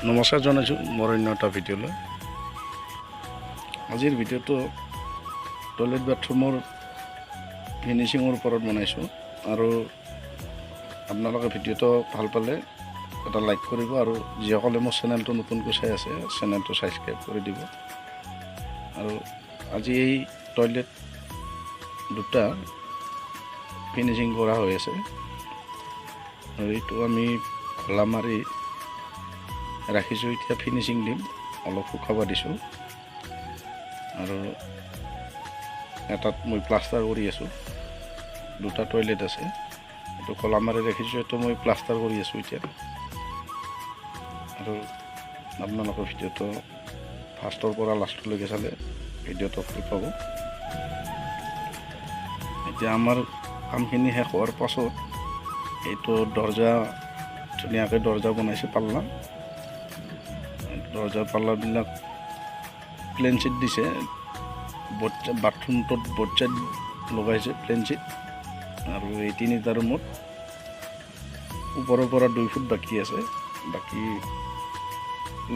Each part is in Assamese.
নমস্কাৰ জনাইছোঁ মোৰ অন্য এটা ভিডিঅ'লৈ। আজিৰ ভিডিঅ'টো টয়লেট বাথৰুমৰ ফিনিচিঙৰ ওপৰত বনাইছোঁ আৰু আপোনালোকে ভিডিঅ'টো ভাল পালে এটা লাইক কৰিব আৰু যিসকলে মোৰ চেনেলটো নতুনকৈ চাই আছে চেনেলটো ছাবস্ক্ৰাইব কৰি দিব। আৰু আজি এই টয়লেট দুটা ফিনিচিং কৰা হৈ আছে আৰু এইটো আমি খোলা মাৰি ৰাখিছোঁ। এতিয়া ফিনিচিং দিম, অলপ শুকাব দিছোঁ আৰু এটাত মই প্লাষ্টাৰ কৰি আছোঁ। দুটা টয়লেট আছে, এইটো কলা মাৰি ৰাখিছোঁ, এইটো মই প্লাষ্টাৰ কৰি আছোঁ এতিয়া। আৰু আপোনালোকে ভিডিঅ'টো ফাৰ্ষ্টৰ পৰা লাষ্টলৈকে চালে ভিডিঅ'টো ভাল পাব। এতিয়া আমাৰ কামখিনি শেষ হোৱাৰ পাছত এইটো দৰ্জা ধুনীয়াকৈ দৰ্জা বনাইছে, পাল্লা দৰ্জাৰ পাল্লাবিলাক প্লেন চিট দিছে, বাথৰুমটোত বোথ চাইড লগাইছে প্লেন চিট। আৰু এই তিনিটা ৰুমত ওপৰৰ পৰা 2 ফুট বাকী আছে, বাকী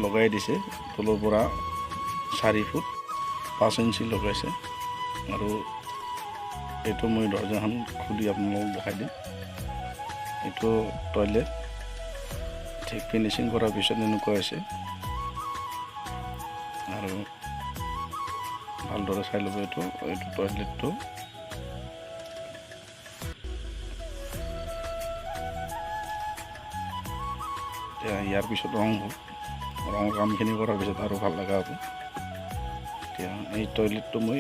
লগাই দিছে। তলৰ পৰা 4 ফুট 5 ইঞ্চি লগাইছে। আৰু এইটো মই দৰ্জাখন খুলি আপোনালোকক দেখাই দিম। এইটো টয়লেট ঠিক ফিনিচিং কৰাৰ পিছত এনেকুৱা হৈছে আৰু ভালদৰে চাই ল'ব। এইটো টয়লেটটো এতিয়া ইয়াৰ পিছত ৰঙৰ কামখিনি কৰাৰ পিছত আৰু ভাল লগা হ'ব। এতিয়া এই টয়লেটটো মই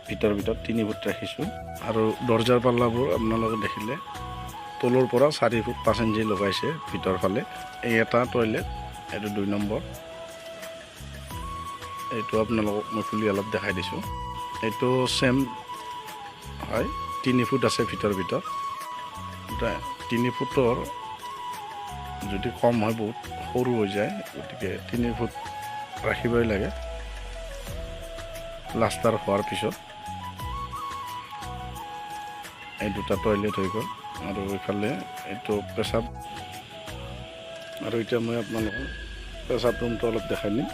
ভিতৰত 3 ফুট ৰাখিছোঁ আৰু দৰ্জাৰ পাল্লাবোৰ আপোনালোকে দেখিলে তলৰ পৰা 4 ফুট 5 ইঞ্চি লগাইছে ভিতৰ ফালে। এই এটা টয়লেট, এইটো 2 নম্বৰ। এইটো আপোনালোকক মই খুলি অলপ দেখাই দিছোঁ। এইটো চেম হয়, 3 ফুট আছে ভিতৰ 3 ফুটৰ যদি কম হয় বহুত সৰু হৈ যায়, গতিকে 3 ফুট ৰাখিবই লাগে প্লাষ্টাৰ হোৱাৰ পিছত। এই দুটা টয়লেট হৈ গ'ল আৰু এইফালে এইটো পেচাব। আৰু এতিয়া মই আপোনালোকক পেচাব ৰুমটো অলপ দেখাই দিম।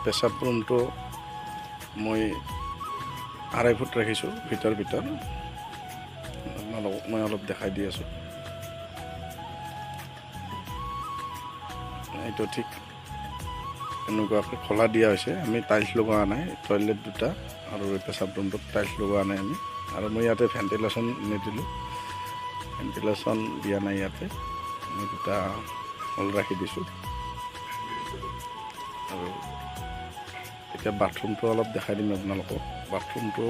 পেচাব ৰুমটো মই 2.5 ফুট ৰাখিছোঁ ভিতৰ আপোনালোকক মই অলপ দেখাই দি আছোঁ। এইটো ঠিক এনেকুৱাকৈ খোলা দিয়া হৈছে, আমি টাইলছ লগোৱা নাই। টয়লেট দুটা আৰু পেচাব ৰুমটোত টাইলছ লগোৱা নাই আমি। আৰু মই ইয়াতে ভেণ্টিলেশ্যন নিদিলোঁ, ভেণ্টিলেশ্যন দিয়া নাই ইয়াতে। মই দুটা হল ৰাখি দিছোঁ। আৰু এতিয়া বাথৰুমটো অলপ দেখাই দিম আপোনালোকক। বাথৰুমটো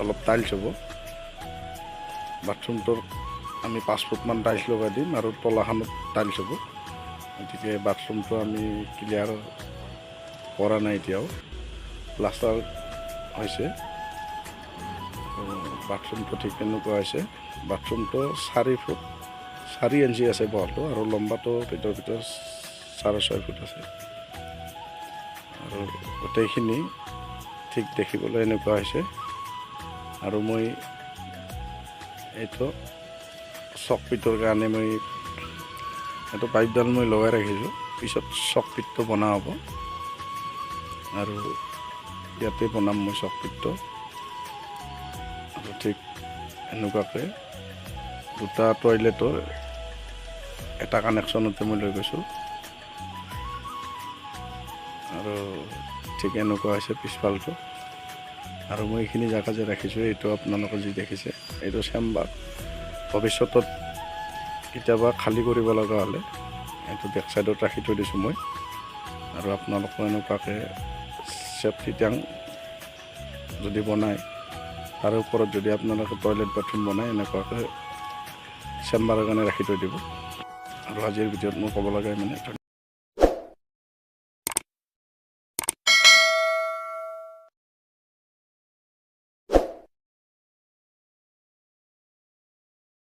অলপ টাইলছ হ'ব। বাথৰুমটোৰ আমি 5 ফুটমান টাইলছ লগাই দিম আৰু তলাখনত টাইলছ হ'ব। গতিকে বাথৰুমটো আমি ক্লিয়াৰ কৰা নাই এতিয়াও, প্লাষ্টাৰ হৈছে। বাথৰুমটো ঠিক তেনেকুৱা হৈছে। বাথৰুমটো 4 ফুট 4 ইঞ্চি আছে বহলটো, আৰু লম্বাটো ভিতৰ 6.5 ফুট আছে। আৰু গোটেইখিনি ঠিক দেখিবলৈ এনেকুৱা হৈছে। আৰু মই এইটো চকপিটৰ কাৰণে মই এইটো পাইপডাল মই লগাই ৰাখিছোঁ, পিছত চকপিটটো বনোৱা হ'ব। আৰু ইয়াতে বনাম মই চকপিটটো। আৰু ঠিক এনেকুৱাকৈ দুটা টয়লেটৰ এটা কানেকশ্যনতে মই লৈ গৈছোঁ। আৰু ঠিক এনেকুৱা হৈছে পিছফালটো। আৰু মই এইখিনি জেগা যে ৰাখিছোঁ, এইটো আপোনালোকে যি দেখিছে এইটো চেম্বাৰ। ভৱিষ্যতত কেতিয়াবা খালী কৰিব লগা হ'লে এইটো বেক চাইডত ৰাখি থৈ দিছোঁ মই। আৰু আপোনালোকে এনেকুৱাকৈ চেফটি টেংক যদি বনায়, তাৰ ওপৰত যদি আপোনালোকে টয়লেট বাথৰুম বনায়, এনেকুৱাকৈ চেম্বাৰৰ কাৰণে ৰাখি থৈ দিব। আৰু আজিৰ ভিডিঅ'ত মই ক'ব লগা মানে